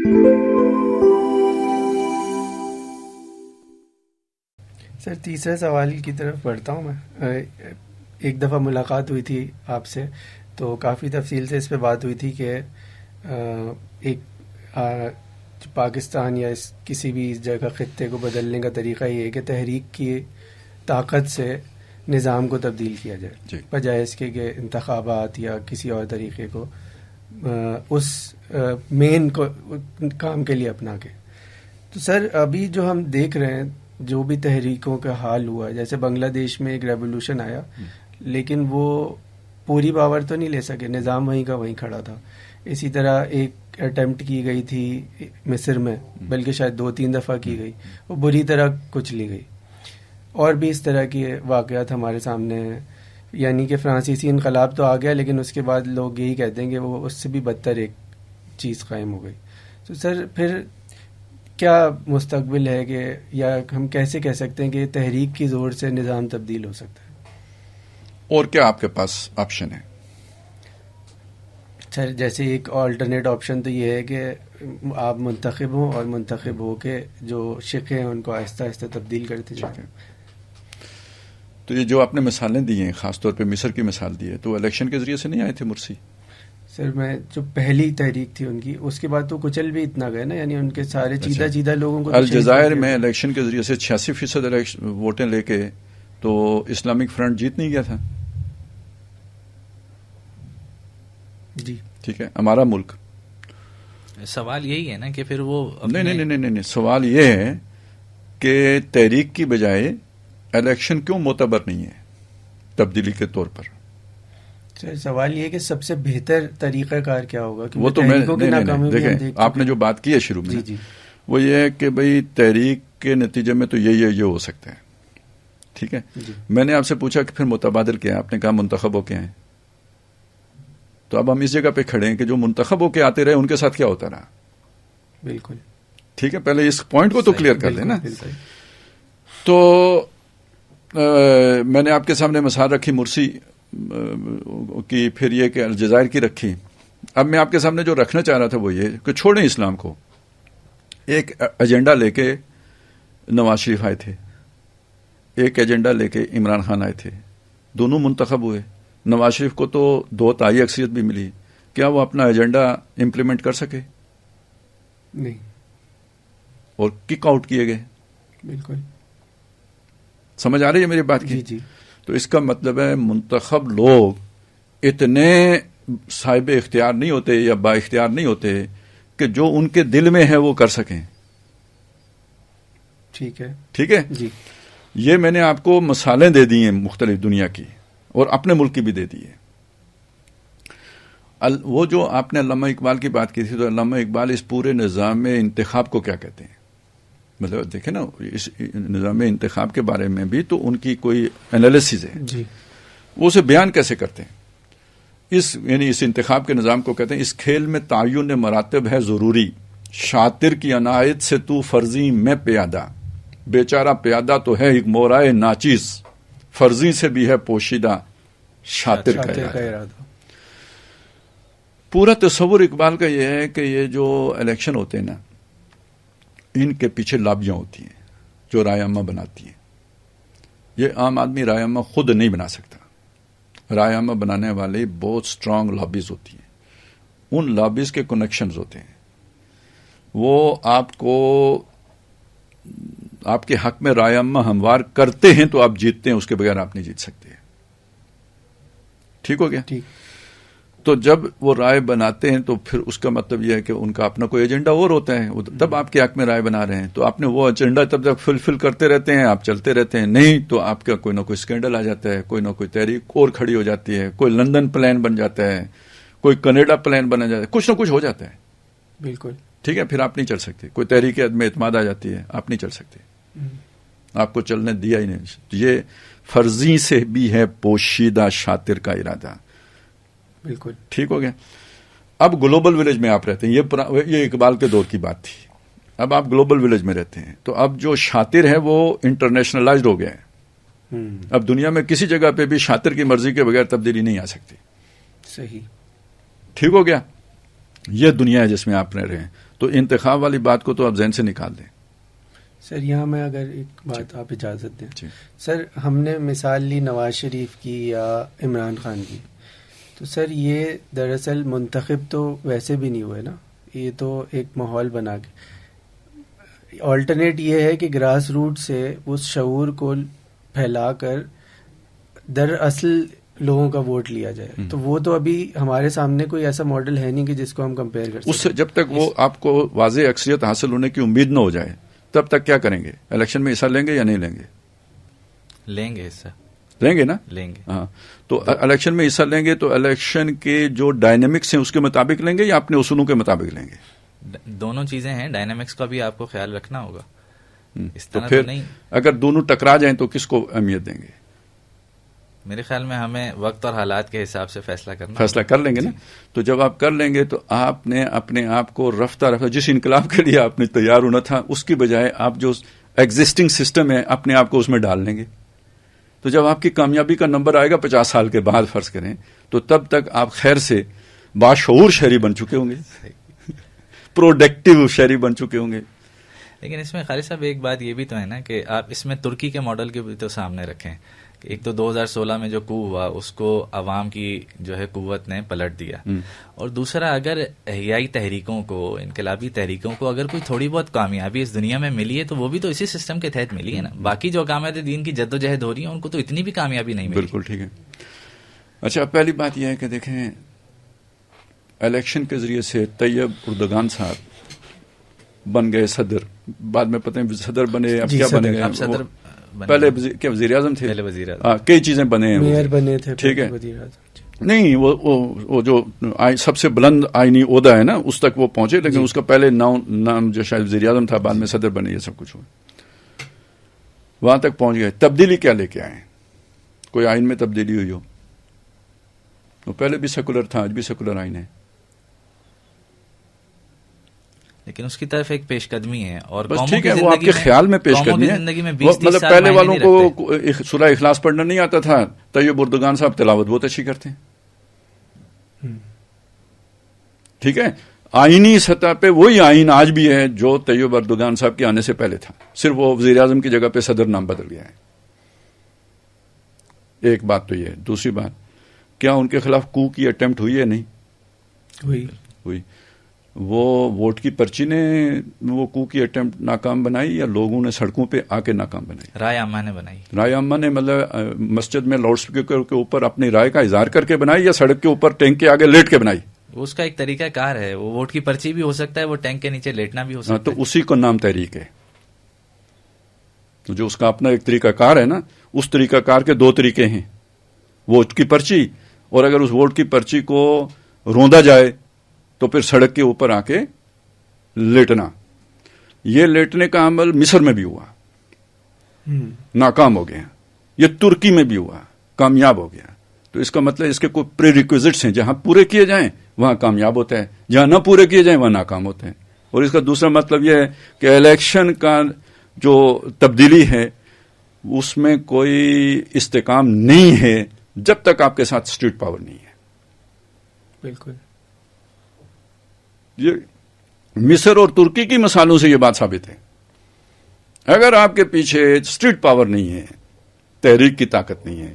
سر تیسرے سوال کی طرف بڑھتا ہوں میں. ایک دفعہ ملاقات ہوئی تھی آپ سے تو کافی تفصیل سے اس پہ بات ہوئی تھی کہ ایک پاکستان یا کسی بھی اس جگہ خطے کو بدلنے کا طریقہ یہ ہے کہ تحریک کی طاقت سے نظام کو تبدیل کیا جائے بجائے اس کے کہ انتخابات یا کسی اور طریقے کو اس مین کام کے لیے اپنا کے. تو سر ابھی جو ہم دیکھ رہے ہیں جو بھی تحریکوں کا حال ہوا، جیسے بنگلہ دیش میں ایک ریولوشن آیا لیکن وہ پوری پاور تو نہیں لے سکے، نظام وہیں کا وہیں کھڑا تھا. اسی طرح ایک اٹیمپٹ کی گئی تھی مصر میں، بلکہ شاید 2-3 دفعہ کی گئی، وہ بری طرح کچلی گئی. اور بھی اس طرح کے واقعات ہمارے سامنے ہیں. یعنی کہ فرانسیسی انقلاب تو آ گیا لیکن اس کے بعد لوگ یہی کہتے ہیں کہ وہ اس سے بھی بدتر ایک چیز قائم ہو گئی. تو سر پھر کیا مستقبل ہے کہ یا ہم کیسے کہہ سکتے ہیں کہ تحریک کی زور سے نظام تبدیل ہو سکتا ہے؟ اور کیا آپ کے پاس آپشن ہے؟ سر جیسے ایک آلٹرنیٹ آپشن تو یہ ہے کہ آپ منتخب ہوں اور منتخب ہو کے جو شقیں ہیں ان کو آہستہ آہستہ تبدیل کرتے جائیں. تو یہ جو آپ نے مثالیں دی ہیں، خاص طور پہ مصر کی مثال دی ہے، تو الیکشن کے ذریعے سے نہیں آئے تھے مرسی؟ سر میں جو پہلی تحریک تھی ان کی، اس کے بعد تو کچل بھی اتنا گئے نا، یعنی ان کے سارے چیدہ لوگوں کو. الجزائر میں الیکشن کے ذریعے سے 86% ووٹیں لے کے تو اسلامک فرنٹ جیت نہیں گیا تھا. جی ٹھیک ہے، ہمارا ملک. سوال یہی ہے نا کہ پھر وہ نہیں، سوال یہ ہے کہ تحریک کی بجائے الیکشن کیوں معتبر نہیں ہے تبدیلی کے طور پر؟ سر سوال یہ ہے کہ سب سے بہتر طریقہ کار کیا ہوگا؟ وہ تو میں دیکھیں آپ نے جو بات کی ہے شروع میں، جی وہ یہ ہے کہ بھئی تحریک کے نتیجے میں تو یہ ہو سکتا ہے. ٹھیک ہے، میں نے آپ سے پوچھا کہ پھر متبادل کیا ہے، آپ نے کہا منتخب ہو کے ہیں. تو اب ہم اس جگہ پہ کھڑے ہیں کہ جو منتخب ہو کے آتے رہے ان کے ساتھ کیا ہوتا رہا. بالکل ٹھیک ہے، پہلے اس پوائنٹ کو تو کلیئر کر لیں نا. تو میں نے آپ کے سامنے مثال رکھی مرسی کی، پھر یہ کہ الجزائر کی رکھی. اب میں آپ کے سامنے جو رکھنا چاہ رہا تھا وہ یہ کہ چھوڑیں اسلام کو. ایک ایجنڈا لے کے نواز شریف آئے تھے، ایک ایجنڈا لے کے عمران خان آئے تھے، دونوں منتخب ہوئے. نواز شریف کو تو 2 تہائی اکثریت بھی ملی، کیا وہ اپنا ایجنڈا امپلیمنٹ کر سکے؟ نہیں. اور کک آؤٹ کیے گئے. بالکل سمجھ آ رہی ہے میری بات کی؟ جی. تو اس کا مطلب ہے منتخب لوگ اتنے صاحب اختیار نہیں ہوتے یا با اختیار نہیں ہوتے کہ جو ان کے دل میں ہے وہ کر سکیں. ٹھیک ہے جی. یہ میں نے آپ کو مثالیں دے دی ہیں مختلف دنیا کی اور اپنے ملک کی بھی دے دی ہے. وہ جو آپ نے علامہ اقبال کی بات کی تھی، تو علامہ اقبال اس پورے نظام انتخاب کو کیا کہتے ہیں؟ مطلب دیکھیں نا، اس نظام انتخاب کے بارے میں بھی تو ان کی کوئی انالیسز ہے جی. وہ اسے بیان کیسے کرتے ہیں؟ یعنی اس انتخاب کے نظام کو کہتے ہیں اس کھیل میں تعین مراتب ہے ضروری، شاطر کی عنایت سے تو فرضی میں پیادہ، بیچارہ پیادہ تو ہے ایک مورائے ناچیز، فرضی سے بھی ہے پوشیدہ شاطر کا ارادہ. پورا تصور اقبال کا یہ ہے کہ یہ جو الیکشن ہوتے ہیں نا، ان کے پیچھے لابیاں ہوتی ہیں جو رائے عامہ بناتی ہیں. یہ عام آدمی رائے عامہ خود نہیں بنا سکتا. رائے عامہ بنانے والے بہت سٹرانگ لابیز ہوتی ہیں. ان لابیز کے کنیکشنز ہوتے ہیں، وہ آپ کو آپ کے حق میں رائے عامہ ہموار کرتے ہیں تو آپ جیتتے ہیں، اس کے بغیر آپ نہیں جیت سکتے. ٹھیک ہو گیا؟ تو جب وہ رائے بناتے ہیں تو پھر اس کا مطلب یہ ہے کہ ان کا اپنا کوئی ایجنڈا اور ہوتا ہے، تب آپ کے حق میں رائے بنا رہے ہیں. تو آپ نے وہ ایجنڈا تب تک فلفل کرتے رہتے ہیں، آپ چلتے رہتے ہیں. نہیں تو آپ کا کوئی نہ کوئی اسکینڈل آ جاتا ہے، کوئی نہ کوئی تحریک اور کھڑی ہو جاتی ہے، کوئی لندن پلان بن جاتا ہے، کوئی کینیڈا پلان بنا جاتا ہے، کچھ نہ کچھ ہو جاتا ہے. بالکل ٹھیک ہے، پھر آپ نہیں چل سکتے. کوئی تحریک عدم اعتماد آ جاتی ہے، آپ نہیں چل سکتے، آپ کو چلنے دیا ہی نہیں. یہ فرضی سے بھی ہے پوشیدہ شاطر کا ارادہ. بالکل ٹھیک ہو گیا. اب گلوبل ولیج میں آپ رہتے ہیں، یہ اقبال کے دور کی بات تھی. اب آپ گلوبل ولیج میں رہتے ہیں تو اب جو شاطر ہے وہ انٹرنیشنلائزڈ ہو گیا ہے. اب دنیا میں کسی جگہ پہ بھی شاطر کی مرضی کے بغیر تبدیلی نہیں آ سکتی. صحیح. ٹھیک ہو گیا. یہ دنیا ہے جس میں آپ رہ رہے ہیں. تو انتخاب والی بات کو تو آپ ذہن سے نکال دیں. سر یہاں میں اگر ایک بات آپ اجازت دیں. سر ہم نے مثال لی نواز شریف کی یا عمران خان کی، تو سر یہ دراصل منتخب تو ویسے بھی نہیں ہوئے نا، یہ تو ایک ماحول بنا کے. آلٹرنیٹ یہ ہے کہ گراس روٹ سے اس شعور کو پھیلا کر دراصل لوگوں کا ووٹ لیا جائے. تو وہ تو ابھی ہمارے سامنے کوئی ایسا ماڈل ہے نہیں کہ جس کو ہم کمپیئر کر سکیں. اس سے جب تک وہ آپ کو واضح اکثریت حاصل ہونے کی امید نہ ہو جائے تب تک کیا کریں گے؟ الیکشن میں حصہ لیں گے یا نہیں لیں گے؟ لیں گے حصہ. لیں گے نا؟ لیں گے. ہاں، تو الیکشن میں حصہ لیں گے تو الیکشن کے جو ڈائنامکس ہیں اس کے مطابق لیں گے یا اپنے اصولوں کے مطابق لیں گے؟ دونوں چیزیں ہیں، ڈائنامکس کا بھی آپ کو خیال رکھنا ہوگا. اس تو طرح پھر نہیں. اگر دونوں ٹکرا جائیں تو کس کو اہمیت دیں گے؟ میرے خیال میں ہمیں وقت اور حالات کے حساب سے فیصلہ کر لیں گے نا. تو جب آپ کر لیں گے تو آپ نے اپنے آپ کو رفتہ جس انقلاب کے لیے آپ نے تیار ہونا تھا اس کی بجائے آپ جو ایگزسٹنگ سسٹم ہے اپنے آپ کو اس میں ڈال لیں گے. تو جب آپ کی کامیابی کا نمبر آئے گا 50 سال کے بعد فرض کریں، تو تب تک آپ خیر سے باشعور شہری بن چکے ہوں گے، پروڈکٹیو شہری بن چکے ہوں گے. لیکن اس میں خالد صاحب ایک بات یہ بھی تو ہے نا کہ آپ اس میں ترکی کے ماڈل کے بھی تو سامنے رکھیں. ایک تو 2016 میں جو کو ہوا اس کو عوام کی جو ہے قوت نے پلٹ دیا، اور دوسرا اگر احیائی تحریکوں کو، انقلابی تحریکوں کو اگر کوئی تھوڑی بہت کامیابی اس دنیا میں ملی ہے تو وہ بھی تو اسی سسٹم کے تحت ملی ہے نا. باقی جو اقامت دین کی جد و جہد ہو رہی ہے ان کو تو اتنی بھی کامیابی نہیں ملی. بالکل ٹھیک ہے. اچھا، پہلی بات یہ ہے کہ دیکھیں الیکشن کے ذریعے سے طیب اردگان صاحب بن گئے صدر، بعد میں پتہ نہیں صدر بنے، اب کیا بنے گئے؟ صدر پہلے کیا وزیر اعظم تھے؟ پہلے وزیر اعظم. کئی چیزیں بنے ہیں، میئر بنے تھے. ٹھیک ہے، نہیں وہ جو سب سے بلند آئینی عہدہ ہے نا اس تک وہ پہنچے، لیکن اس کا پہلے نام جو شاید وزیر اعظم تھا، بعد میں صدر بنے، یہ سب کچھ ہوا، وہاں تک پہنچ گئے. تبدیلی کیا لے کے آئے؟ کوئی آئین میں تبدیلی ہوئی ہو؟ وہ پہلے بھی سیکولر تھا، آج بھی سیکولر آئین ہے، لیکن اس کی طرف ایک پیش قدمی ہے. اور بس ٹھیک ہے، وہ آپ کے خیال میں پیش قدمی ہے. مطلب پہلے والوں کو سورہ اخلاص پڑھنا نہیں آتا تھا، طیب اردگان صاحب تلاوت بہت اچھی کرتے ہیں. ٹھیک ہے، آئینی سطح پہ وہی آئین آج بھی ہے جو طیب اردگان صاحب کے آنے سے پہلے تھا، صرف وہ وزیر اعظم کی جگہ پہ صدر نام بدل گیا ہے. ایک بات تو یہ ہے. دوسری بات، کیا ان کے خلاف کو کی اٹمپٹ ہوئی ہے؟ نہیں ہوئی. وہ ووٹ کی پرچی نے وہ کو کی اٹمپٹ ناکام بنائی یا لوگوں نے سڑکوں پہ آ کے ناکام بنائی؟ رائے عامہ نے بنائی. رائے عامہ نے مطلب مسجد میں لاؤڈ اسپیکر کے اوپر اپنی رائے کا اظہار کر کے بنائی یا سڑک کے اوپر ٹینک کے آگے لیٹ کے بنائی؟ اس کا ایک طریقہ کار ہے، وہ ووٹ کی پرچی بھی ہو سکتا ہے، وہ ٹینک کے نیچے لیٹنا بھی ہو سکتا ہے. تو اسی کو نام تحریک ہے. تو جو اس کا اپنا ایک طریقہ کار ہے نا، اس طریقہ کار کے دو طریقے ہیں، ووٹ کی پرچی، اور اگر اس ووٹ کی پرچی کو روندا جائے تو پھر سڑک کے اوپر آ کے لیٹنا. یہ لیٹنے کا عمل مصر میں بھی ہوا، ناکام ہو گیا. یہ ترکی میں بھی ہوا، کامیاب ہو گیا. تو اس کا مطلب اس کے کوئی پری ریکویزٹس ہیں، جہاں پورے کیے جائیں وہاں کامیاب ہوتا ہے، جہاں نہ پورے کیے جائیں وہاں ناکام ہوتا ہے. اور اس کا دوسرا مطلب یہ ہے کہ الیکشن کا جو تبدیلی ہے اس میں کوئی استحکام نہیں ہے جب تک آپ کے ساتھ اسٹیٹ پاور نہیں ہے. بالکل. یہ مصر اور ترکی کی مثالوں سے یہ بات ثابت ہے. اگر آپ کے پیچھے اسٹریٹ پاور نہیں ہے، تحریک کی طاقت نہیں ہے،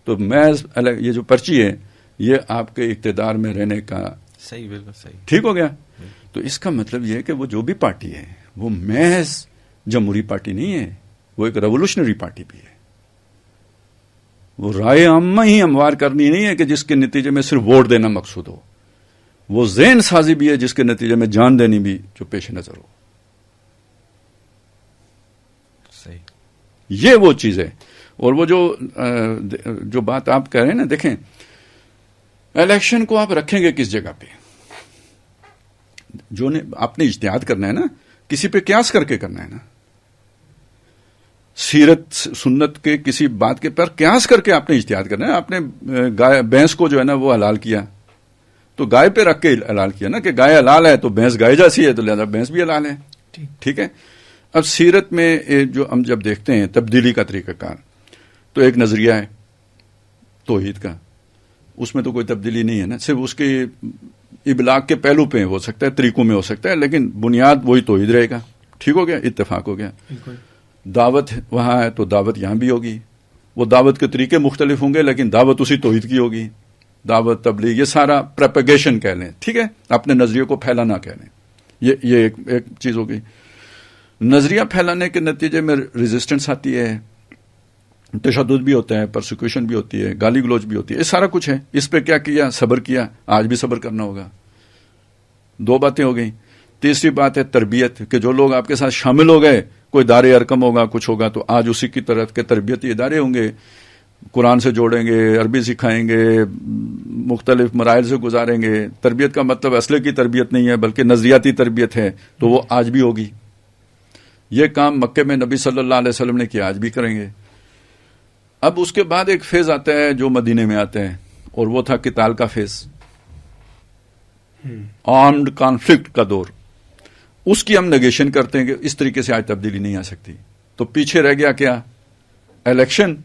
تو محض یہ جو پرچی ہے یہ آپ کے اقتدار میں رہنے کا صحیح، بالکل صحیح، ٹھیک ہو گیا. تو اس کا مطلب یہ ہے کہ وہ جو بھی پارٹی ہے وہ محض جمہوری پارٹی نہیں ہے، وہ ایک ریولوشنری پارٹی بھی ہے. وہ رائے عامہ ہی ہموار کرنی نہیں ہے کہ جس کے نتیجے میں صرف ووٹ دینا مقصود ہو، وہ ذہن سازی بھی ہے جس کے نتیجے میں جان دینی بھی جو پیش نظر ہو. صحیح. یہ وہ چیز ہے. اور وہ جو بات آپ کہہ رہے ہیں نا، دیکھیں الیکشن کو آپ رکھیں گے کس جگہ پہ؟ جو آپ نے اجتہاد کرنا ہے نا، کسی پہ قیاس کر کے کرنا ہے نا. سیرت سنت کے کسی بات کے پر قیاس کر کے آپ نے اجتہاد کرنا ہے. آپ نے بھینس کو جو ہے نا وہ حلال کیا تو گائے پہ رکھ کے حلال کیا نا، کہ گائے حلال ہے تو بھینس گائے جیسی ہے تو لہذا بھینس بھی حلال ہے. ٹھیک ہے. اب سیرت میں جو ہم جب دیکھتے ہیں تبدیلی کا طریقہ کار، تو ایک نظریہ ہے توحید کا، اس میں تو کوئی تبدیلی نہیں ہے نا، صرف اس کے ابلاغ کے پہلو پہ ہو سکتا ہے، طریقوں میں ہو سکتا ہے، لیکن بنیاد وہی توحید رہے گا. ٹھیک ہو گیا، اتفاق ہو گیا. دعوت وہاں ہے تو دعوت یہاں بھی ہوگی. وہ دعوت کے طریقے مختلف ہوں گے لیکن دعوت اسی توحید کی ہوگی. دعوت، تبلیغ، یہ سارا پروپیگیشن کہہ لیں. ٹھیک ہے، اپنے نظریے کو پھیلانا کہہ لیں. یہ ایک چیز ہو گئی. نظریہ پھیلانے کے نتیجے میں ریزسٹنس آتی ہے، تشدد بھی ہوتا ہے، پرسیکیوشن بھی ہوتی ہے، گالی گلوچ بھی ہوتی ہے. یہ سارا کچھ ہے. اس پہ کیا کیا؟ صبر کیا. آج بھی صبر کرنا ہوگا. 2 باتیں ہو گئیں. تیسری بات ہے تربیت، کہ جو لوگ آپ کے ساتھ شامل ہو گئے، کوئی دار ارکم ہوگا، کچھ ہوگا، تو آج اسی کی طرف کے تربیتی ادارے ہوں گے. قرآن سے جوڑیں گے، عربی سکھائیں گے، مختلف مراحل سے گزاریں گے. تربیت کا مطلب اسلحے کی تربیت نہیں ہے بلکہ نظریاتی تربیت ہے، تو وہ آج بھی ہوگی. یہ کام مکے میں نبی صلی اللہ علیہ وسلم نے کیا، آج بھی کریں گے. اب اس کے بعد ایک فیز آتا ہے جو مدینے میں آتا ہے، اور وہ تھا قتال کا فیز، آرمڈ کانفلکٹ کا دور. اس کی ہم نگیشن کرتے ہیں کہ اس طریقے سے آج تبدیلی نہیں آ سکتی. تو پیچھے رہ گیا کیا؟ الیکشن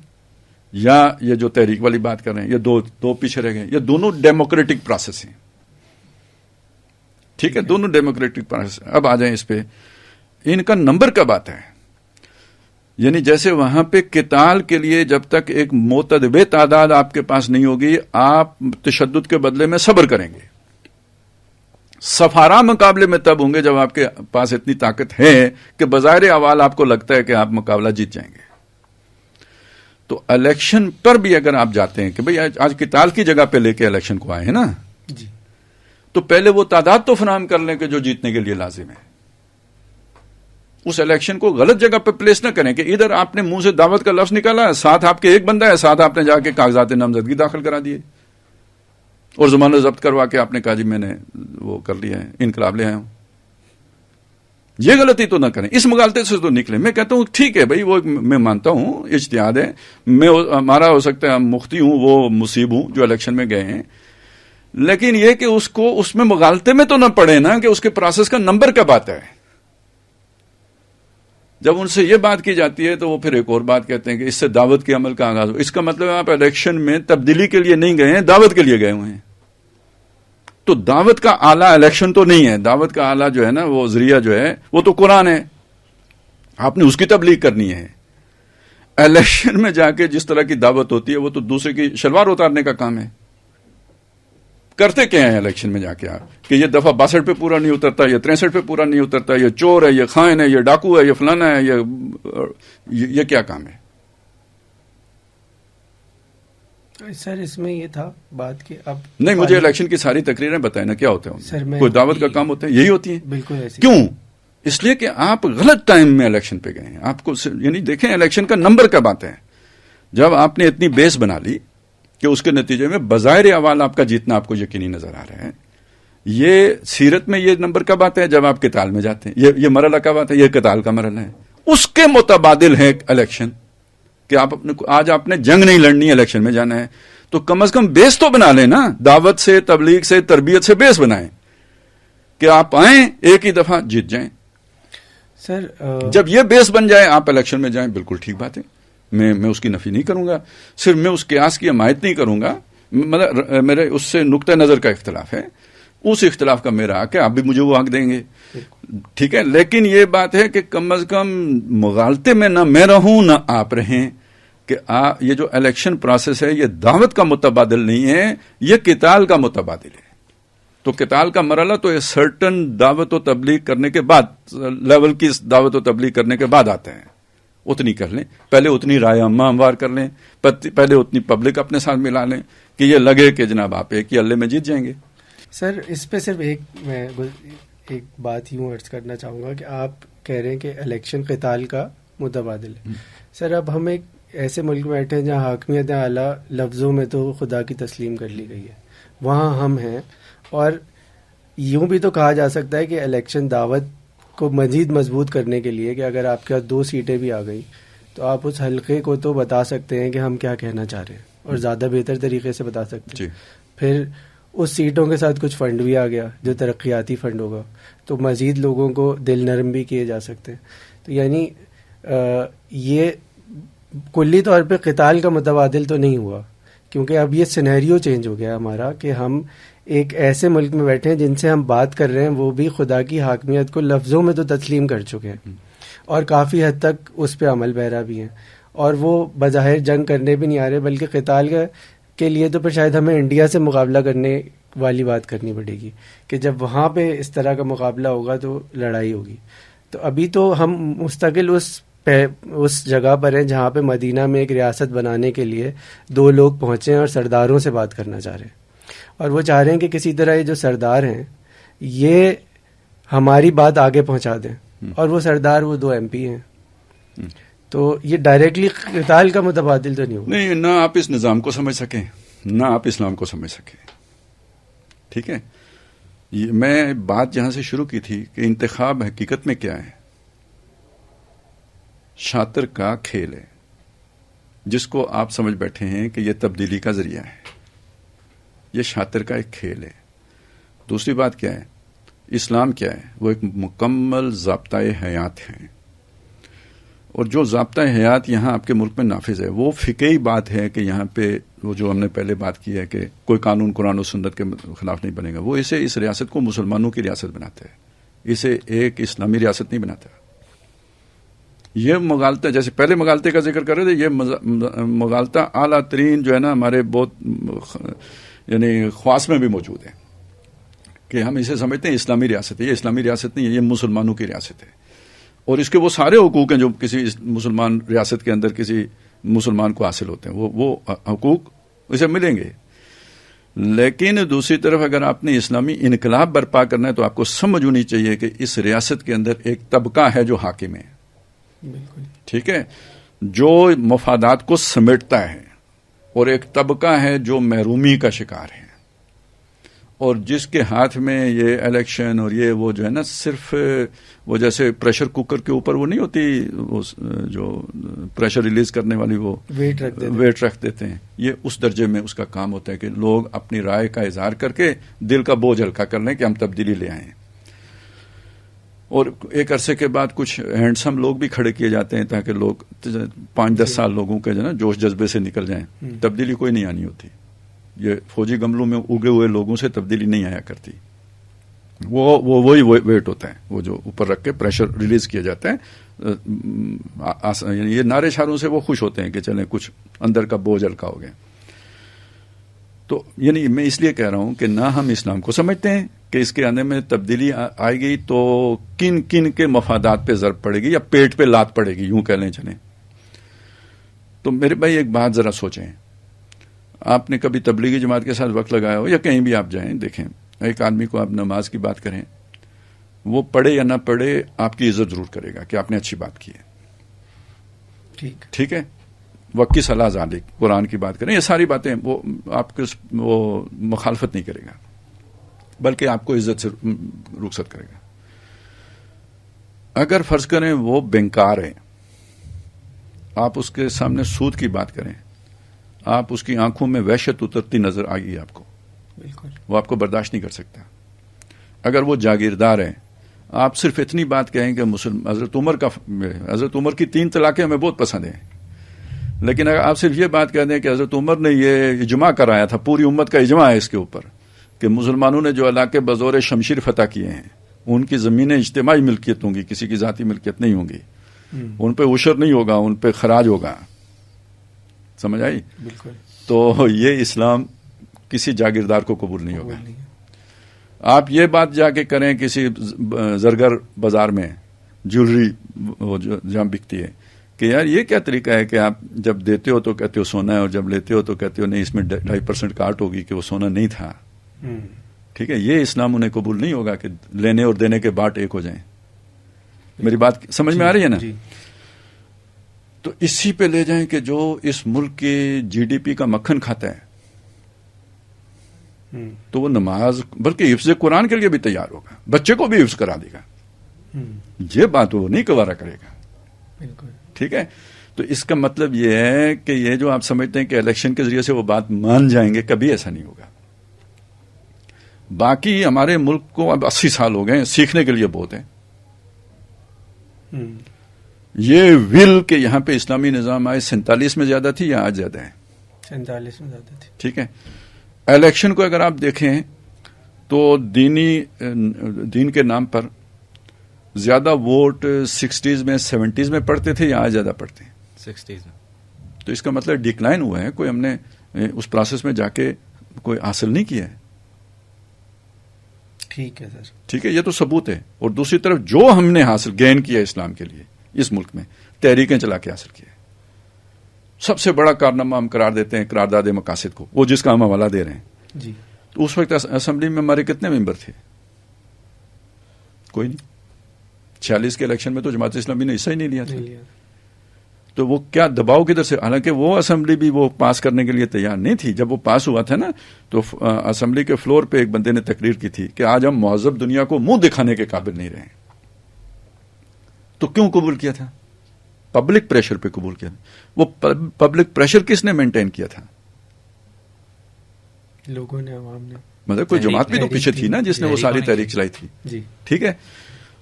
یا یہ جو تحریک والی بات کر رہے ہیں، یہ دو پیچھے رہ گئے. یہ دونوں ڈیموکریٹک پروسیس ہیں. ٹھیک ہے، دونوں ڈیموکریٹک پروسیس. اب آ جائیں اس پہ، ان کا نمبر کب آتا ہے؟ یعنی جیسے وہاں پہ قتال کے لیے جب تک ایک متدبع تعداد آپ کے پاس نہیں ہوگی، آپ تشدد کے بدلے میں صبر کریں گے. سفارا مقابلے میں تب ہوں گے جب آپ کے پاس اتنی طاقت ہے کہ بظاہر احوال آپ کو لگتا ہے کہ آپ مقابلہ جیت جائیں گے. تو الیکشن پر بھی اگر آپ جاتے ہیں کہ بھئی آج قتال کی جگہ پہ لے کے الیکشن کو آئے ہیں نا جی، تو پہلے وہ تعداد تو فراہم کر لیں کہ جو جیتنے کے لیے لازم ہے. اس الیکشن کو غلط جگہ پہ پلیس نہ کریں کہ ادھر آپ نے منہ سے دعوت کا لفظ نکالا ہے، ساتھ آپ کے ایک بندہ ہے، ساتھ آپ نے جا کے کاغذات نامزدگی داخل کرا دیے اور ضمانت ضبط کروا کے آپ نے کہا جی میں نے وہ کر لیا ہے، انقلاب لے آیا ہوں. یہ غلطی تو نہ کریں، اس مغالطے سے تو نکلیں. میں کہتا ہوں ٹھیک ہے بھائی، وہ میں مانتا ہوں اجتہاد ہے، ہمارا ہو سکتا ہے مفتی ہوں، وہ مصیب ہوں جو الیکشن میں گئے ہیں، لیکن یہ کہ اس میں مغالطے میں تو نہ پڑے نا کہ اس کے پروسیس کا نمبر کب آتا ہے. جب ان سے یہ بات کی جاتی ہے تو وہ پھر ایک اور بات کہتے ہیں کہ اس سے دعوت کے عمل کا آغاز ہو. اس کا مطلب آپ الیکشن میں تبدیلی کے لیے نہیں گئے ہیں، دعوت کے لیے گئے ہوئے ہیں. تو دعوت کا آلہ الیکشن تو نہیں ہے. دعوت کا آلہ جو ہے نا، وہ ذریعہ جو ہے وہ تو قرآن ہے، آپ نے اس کی تبلیغ کرنی ہے. الیکشن میں جا کے جس طرح کی دعوت ہوتی ہے وہ تو دوسرے کی شلوار اتارنے کا کام ہے. کرتے کیا ہیں الیکشن میں جا کے آپ کہ یہ دفعہ 62 پہ پورا نہیں اترتا، یہ 63 پہ پورا نہیں اترتا، یہ چور ہے، یہ خائن ہے، یہ ڈاکو ہے، یہ فلانا ہے، یہ کیا کام ہے؟ سر اس میں یہ تھا بات کہ اب نہیں، مجھے الیکشن کی ساری تقریریں بتائیں نا کیا ہوتا ہے. سر کوئی دعوت کا کام ہوتا ہے؟ یہی ہوتی ہے. بالکل ایسے. کیوں؟ اس لیے کہ آپ غلط ٹائم میں الیکشن پہ گئے ہیں. آپ کو یعنی دیکھیں الیکشن کا نمبر کب آتا ہے؟ جب آپ نے اتنی بیس بنا لی کہ اس کے نتیجے میں بظاہر احوال آپ کا جیتنا آپ کو یقینی نظر آ رہا ہے. یہ سیرت میں یہ نمبر کب آتا ہے؟ جب آپ قتال میں جاتے ہیں. یہ مرحلہ کب آتا ہے؟ یہ قتال کا مرحلہ ہے. اس کے متبادل ہے الیکشن کہ آج آپ نے جنگ نہیں لڑنی، الیکشن میں جانا ہے. تو کم از کم بیس تو بنا لیں نا، دعوت سے، تبلیغ سے، تربیت سے بیس بنائیں کہ آپ آئیں ایک ہی دفعہ جیت جائیں. سر جب یہ بیس بن جائے آپ الیکشن میں جائیں، بالکل ٹھیک بات ہے. میں اس کی نفی نہیں کروں گا، صرف میں اس قیاس کی حمایت نہیں کروں گا. مطلب میرے اس سے نقطہ نظر کا اختلاف ہے، اس اختلاف کا میرا حق ہے، آپ بھی مجھے وہ حق دیں گے، ٹھیک ہے. لیکن یہ بات ہے کہ کم از کم مغالطے میں نہ میں رہوں نہ آپ رہیں کہ یہ جو الیکشن پروسیس ہے یہ دعوت کا متبادل نہیں ہے، یہ قتال کا متبادل ہے. تو قتال کا مرحلہ تو ایک سرٹن دعوت و تبلیغ کرنے کے بعد، لیول کی دعوت و تبلیغ کرنے کے بعد آتا ہے. اتنی کر لیں پہلے، اتنی رائے عامہ ہموار کر لیں پہلے، اتنی پبلک اپنے ساتھ ملا لیں کہ یہ لگے کہ جناب آپ ایک ہی اللہ میں جیت جائیں گے. سر اس پہ صرف میں ایک بات یوں عرض کرنا چاہوں گا کہ آپ کہہ رہے ہیں کہ الیکشن قتال کا متبادل ہے. سر اب ہم ایک ایسے ملک میں بیٹھے ہیں جہاں حاکمیت اعلیٰ لفظوں میں تو خدا کی تسلیم کر لی گئی ہے، وہاں ہم ہیں. اور یوں بھی تو کہا جا سکتا ہے کہ الیکشن دعوت کو مزید مضبوط کرنے کے لیے کہ اگر آپ کے پاس 2 سیٹیں بھی آ گئی تو آپ اس حلقے کو تو بتا سکتے ہیں کہ ہم کیا کہنا چاہ رہے ہیں اور زیادہ بہتر طریقے سے بتا سکتے ہیں. پھر اس سیٹوں کے ساتھ کچھ فنڈ بھی آ گیا جو ترقیاتی فنڈ ہوگا تو مزید لوگوں کو دل نرم بھی کیے جا سکتے ہیں. تو یعنی یہ کلی طور پہ قتال کا متبادل تو نہیں ہوا کیونکہ اب یہ سینیریو چینج ہو گیا ہمارا کہ ہم ایک ایسے ملک میں بیٹھے ہیں جن سے ہم بات کر رہے ہیں وہ بھی خدا کی حاکمیت کو لفظوں میں تو تسلیم کر چکے ہیں اور کافی حد تک اس پہ عمل پیرا بھی ہیں, اور وہ بظاہر جنگ کرنے بھی نہیں آ رہے, بلکہ قتال کے لیے تو پھر شاید ہمیں انڈیا سے مقابلہ کرنے والی بات کرنی پڑے گی کہ جب وہاں پہ اس طرح کا مقابلہ ہوگا تو لڑائی ہوگی. تو ابھی تو ہم مستقل اس جگہ پر ہیں جہاں پہ مدینہ میں ایک ریاست بنانے کے لیے 2 لوگ پہنچے ہیں اور سرداروں سے بات کرنا چاہ رہے ہیں, اور وہ چاہ رہے ہیں کہ کسی طرح یہ جو سردار ہیں یہ ہماری بات آگے پہنچا دیں, اور وہ سردار وہ 2 MP ہیں. تو یہ ڈائریکٹلی قتال کا متبادل تو نہیں ہوگا. نہیں, نہ آپ اس نظام کو سمجھ سکیں نہ آپ اسلام کو سمجھ سکیں. ٹھیک ہے, میں بات جہاں سے شروع کی تھی کہ انتخاب حقیقت میں کیا ہے, شاطر کا کھیل ہے جس کو آپ سمجھ بیٹھے ہیں کہ یہ تبدیلی کا ذریعہ ہے. یہ شاطر کا ایک کھیل ہے. دوسری بات کیا ہے, اسلام کیا ہے, وہ ایک مکمل ضابطۂ حیات ہے, اور جو ضابطۂ حیات یہاں آپ کے ملک میں نافذ ہے وہ فقہی بات ہے کہ یہاں پہ وہ جو ہم نے پہلے بات کی ہے کہ کوئی قانون قرآن و سنت کے خلاف نہیں بنے گا, وہ اسے اس ریاست کو مسلمانوں کی ریاست بناتا ہے, اسے ایک اسلامی ریاست نہیں بناتا. یہ مغالطہ, جیسے پہلے مغالطے کا ذکر کر رہے تھے, یہ مغالطہ اعلیٰ ترین جو ہے نا ہمارے بہت یعنی خواص میں بھی موجود ہے کہ ہم اسے سمجھتے ہیں اسلامی ریاست ہے. یہ اسلامی ریاست نہیں ہے, یہ مسلمانوں کی ریاست ہے, اور اس کے وہ سارے حقوق ہیں جو کسی مسلمان ریاست کے اندر کسی مسلمان کو حاصل ہوتے ہیں, وہ حقوق اسے ملیں گے. لیکن دوسری طرف اگر آپ نے اسلامی انقلاب برپا کرنا ہے تو آپ کو سمجھ ہونی چاہیے کہ اس ریاست کے اندر ایک طبقہ ہے جو حاکم ہے, ٹھیک ہے, جو مفادات کو سمیٹتا ہے, اور ایک طبقہ ہے جو محرومی کا شکار ہے, اور جس کے ہاتھ میں یہ الیکشن اور یہ وہ جو ہے نا صرف وہ جیسے پریشر کوکر کے اوپر وہ نہیں ہوتی جو پریشر ریلیز کرنے والی وہ ویٹ رکھ دیتے ہیں, یہ اس درجے میں اس کا کام ہوتا ہے کہ لوگ اپنی رائے کا اظہار کر کے دل کا بوجھ ہلکا کر لیں کہ ہم تبدیلی لے آئیں, اور ایک عرصے کے بعد کچھ ہینڈسم لوگ بھی کھڑے کیے جاتے ہیں تاکہ لوگ 5-10 سال لوگوں کے جو نا جوش جذبے سے نکل جائیں. تبدیلی کوئی نہیں آنی ہوتی, یہ فوجی گملوں میں اگے ہوئے لوگوں سے تبدیلی نہیں آیا کرتی. وہی ویٹ ہوتا ہے, وہ جو اوپر رکھ کے پریشر ریلیز کیا جاتا ہے. یعنی یہ نعرے شعروں سے وہ خوش ہوتے ہیں کہ چلیں کچھ اندر کا بوجھ ہلکا ہو گیا. تو یعنی میں اس لیے کہہ رہا ہوں کہ نہ ہم اسلام کو سمجھتے ہیں کہ اس کے آنے میں تبدیلی آئے گی تو کن کن کے مفادات پہ ضرب پڑے گی یا پیٹ پہ لات پڑے گی, یوں کہہ لیں چلیں. تو میرے بھائی ایک بات ذرا سوچیں, آپ نے کبھی تبلیغی جماعت کے ساتھ وقت لگایا ہو یا کہیں بھی آپ جائیں دیکھیں, ایک آدمی کو آپ نماز کی بات کریں, وہ پڑھے یا نہ پڑھے آپ کی عزت ضرور کرے گا کہ آپ نے اچھی بات کی ہے, ٹھیک ہے. وقت کی صلاح ذالک, قرآن کی بات کریں, یہ ساری باتیں وہ آپ کو وہ مخالفت نہیں کرے گا بلکہ آپ کو عزت سے رخصت کرے گا. اگر فرض کریں وہ بینکار ہے, آپ اس کے سامنے سود کی بات کریں, آپ اس کی آنکھوں میں وحشت اترتی نظر آئے گی آپ کو, بالکل وہ آپ کو برداشت نہیں کر سکتا. اگر وہ جاگیردار ہے, آپ صرف اتنی بات کہیں کہ حضرت عمر کی 3 طلاقیں ہمیں بہت پسند ہیں, لیکن اگر آپ صرف یہ بات کہہ دیں کہ حضرت عمر نے یہ اجماع کرایا تھا, پوری امت کا اجماع ہے اس کے اوپر کہ مسلمانوں نے جو علاقے بزور شمشیر فتح کیے ہیں ان کی زمینیں اجتماعی ملکیت ہوں گی, کسی کی ذاتی ملکیت نہیں ہوں گی, ان پہ عشر نہیں ہوگا, ان پہ خراج ہوگا, سمجھ آئی؟ بالکل. تو یہ اسلام کسی جاگیردار کو قبول نہیں ہوگا. آپ یہ بات جا کے کریں کسی زرگر بازار میں جیولری جہاں بکتی ہے کہ یار یہ کیا طریقہ ہے کہ آپ جب دیتے ہو تو کہتے ہو سونا ہے اور جب لیتے ہو تو کہتے ہو نہیں اس میں 2.5% کاٹ ہوگی کہ وہ سونا نہیں تھا, ٹھیک ہے. یہ اسلام انہیں قبول نہیں ہوگا کہ لینے اور دینے کے باٹ ایک ہو جائیں. میری بات سمجھ میں آ رہی ہے نا؟ تو اسی پہ لے جائیں کہ جو اس ملک کی GDP کا مکھن کھاتا ہے تو وہ نماز بلکہ حفظ قرآن کے لیے بھی تیار ہوگا, بچے کو بھی حفظ کرا دے گا, یہ بات وہ نہیں گوارا کرے گا. بالکل ٹھیک ہے. تو اس کا مطلب یہ ہے کہ یہ جو آپ سمجھتے ہیں کہ الیکشن کے ذریعے سے وہ بات مان جائیں گے, کبھی ایسا نہیں ہوگا. باقی ہمارے ملک کو اب 80 سال ہو گئے, سیکھنے کے لیے بہت ہیں. یہ ول کہ یہاں پہ اسلامی نظام آئے 47 میں زیادہ تھی یا آج زیادہ ہے؟ 47 میں زیادہ تھی. ٹھیک ہے. الیکشن کو اگر آپ دیکھیں تو دین کے نام پر زیادہ ووٹ 60s میں 70s میں پڑتے تھے یا آج زیادہ پڑتے ہیں؟ 60s میں. تو اس کا مطلب ڈکلائن ہوا ہے, کوئی ہم نے اس پروسیس میں جا کے کوئی حاصل نہیں کیا ہے. ٹھیک ہے سر. ٹھیک ہے, یہ تو ثبوت ہے. اور دوسری طرف جو ہم نے حاصل گین کیا اسلام کے لیے اس ملک میں, تحریکیں چلا کے حاصل کیا ہے. سب سے بڑا کارنامہ ہم قرار دیتے ہیں قرارداد مقاصد کو, وہ جس کا ہم حوالہ دے رہے ہیں. جی. تو اس وقت اسمبلی میں ہمارے کتنے ممبر تھے؟ کوئی نہیں. 46 کے الیکشن میں تو جماعت اسلامی نے حصہ ہی نہیں لیا تھا. تو وہ کیا دباؤ کدھر سے؟ حالانکہ وہ اسمبلی بھی وہ پاس کرنے کے لیے تیار نہیں تھی. جب وہ پاس ہوا تھا نا تو اسمبلی کے فلور پہ ایک بندے نے تقریر کی تھی کہ آج ہم مہذب دنیا کو منہ دکھانے کے قابل نہیں رہے. تو کیوں قبول کیا تھا؟ پبلک پریشر پہ قبول کیا تھا. وہ پبلک پریشر کس نے مینٹین کیا تھا؟ لوگوں نے, عوام نے. مطلب کوئی جماعت بھی تو پیچھے تھی نا جس نے وہ ساری تحریک چلائی تھی. جی. ٹھیک ہے.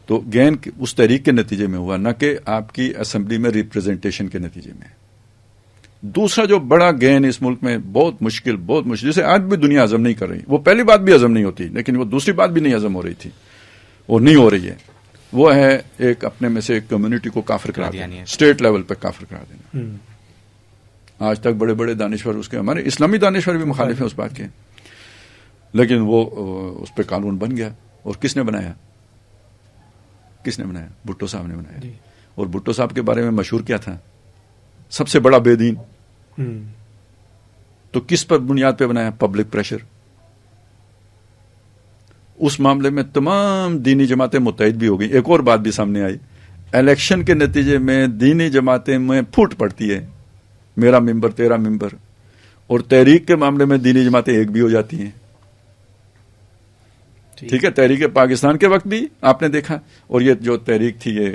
تو گین اس تحریک کے نتیجے میں ہوا, نہ کہ آپ کی اسمبلی میں ریپرزنٹیشن کے نتیجے میں. دوسرا جو بڑا گین اس ملک میں بہت مشکل جسے آج بھی دنیا ہضم نہیں کر رہی, وہ پہلی بات بھی ہضم نہیں ہوتی لیکن وہ دوسری بات بھی نہیں ہضم ہو رہی تھی اور نہیں ہو رہی ہے, وہ ہے ایک اپنے میں سے ایک کمیونٹی کو کافر قرار دینا, اسٹیٹ لیول پہ کافر قرار دینا. آج تک بڑے بڑے دانشور, اس کے ہمارے اسلامی دانشور بھی مخالف ہیں اس بات کے, لیکن وہ اس پہ قانون بن گیا. اور کس نے بنایا؟ بھٹو صاحب نے بنایا. اور بھٹو صاحب کے بارے میں مشہور کیا تھا؟ سب سے بڑا بے دین. تو کس پر بنیاد پہ بنایا؟ Public pressure. اس معاملے میں تمام دینی جماعتیں متحد بھی ہو گئی. ایک اور بات بھی سامنے آئی, الیکشن کے نتیجے میں دینی جماعتیں میں پھوٹ پڑتی ہے, میرا ممبر تیرا ممبر, اور تحریک کے معاملے میں دینی جماعتیں ایک بھی ہو جاتی ہیں. ٹھیک ہے. تحریک پاکستان کے وقت بھی آپ نے دیکھا, اور یہ جو تحریک تھی یہ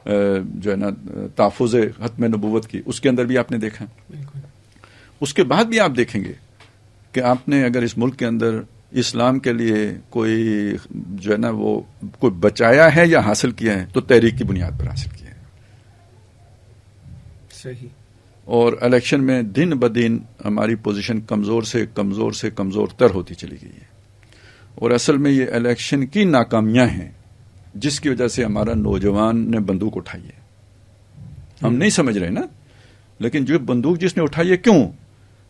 جو ہے نا تحفظ ختم نبوت کی, اس کے اندر بھی آپ نے دیکھا. اس کے بعد بھی آپ دیکھیں گے کہ آپ نے اگر اس ملک کے اندر اسلام کے لیے کوئی جو ہے نا وہ کوئی بچایا ہے یا حاصل کیا ہے تو تحریک کی بنیاد پر حاصل کیا ہے. صحیح. اور الیکشن میں دن بدن ہماری پوزیشن کمزور سے کمزور تر ہوتی چلی گئی ہے. اور اصل میں یہ الیکشن کی ناکامیاں ہیں جس کی وجہ سے ہمارا نوجوان نے بندوق اٹھائی ہے. ہم نہیں سمجھ رہے نا, لیکن جو بندوق جس نے اٹھائی ہے, کیوں؟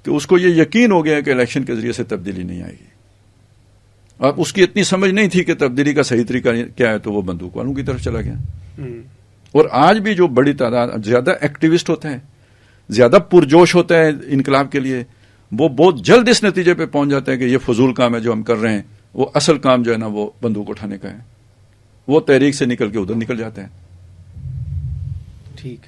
کہ اس کو یہ یقین ہو گیا کہ الیکشن کے ذریعے سے تبدیلی نہیں آئے گی. اب اس کی اتنی سمجھ نہیں تھی کہ تبدیلی کا صحیح طریقہ کیا ہے, تو وہ بندوق والوں کی طرف چلا گیا. اور آج بھی جو بڑی تعداد زیادہ ایکٹیوسٹ ہوتا ہے, زیادہ پرجوش ہوتا ہے انقلاب کے لیے, وہ بہت جلد اس نتیجے پہ پہنچ جاتے ہیں کہ یہ فضول کام ہے جو ہم کر رہے ہیں. وہ اصل کام جو ہے نا وہ بندوق اٹھانے کا ہے. وہ تحریک سے نکل کے ادھر نکل جاتا ہے. ٹھیک.